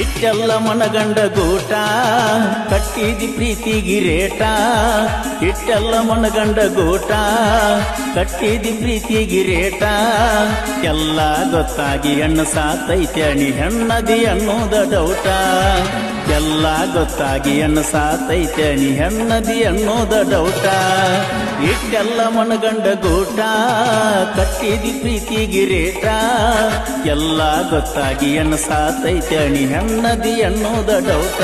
ಇಟ್ಟೆಲ್ಲ ಮನಗಂಡ ಗೂಟ ಕಟ್ಟಿದಿ ಪ್ರೀತಿಗಿ ರೇಟ ಇಟ್ಟೆಲ್ಲ ಮನಗಂಡ ಗೂಟ ಕಟ್ಟಿದಿ ಪ್ರೀತಿಗಿ ರೇಟ ಎಲ್ಲ ಗೊತ್ತಾಗಿ ಹೆಣ್ಣು ಸಾತೈತೆ ಅಣಿ ಹೆಣ್ಣದಿ ಅನ್ನೋದ ಡೌಟ ಎಲ್ಲ ಗೊತ್ತಾಗಿ ಹೆಣ್ಣು ಸಾತೈತೆ ಅಣಿ ಹೆಣ್ಣದಿ ಅನ್ನೋದ ಡೌಟ ಇಟ್ಟೆಲ್ಲ ಮನಗಂಡ ಗೂಟ ಕಟ್ಟಿದಿ ಪ್ರೀತಿಗಿ ರೇಟ ಎಲ್ಲ ಗೊತ್ತಾಗಿ ಹೆಣ್ಣು ಸಾತೈತೆ ಅಣಿ ಹೆಣ್ಣದಿ ಅನ್ನೋದ ಡೌಟ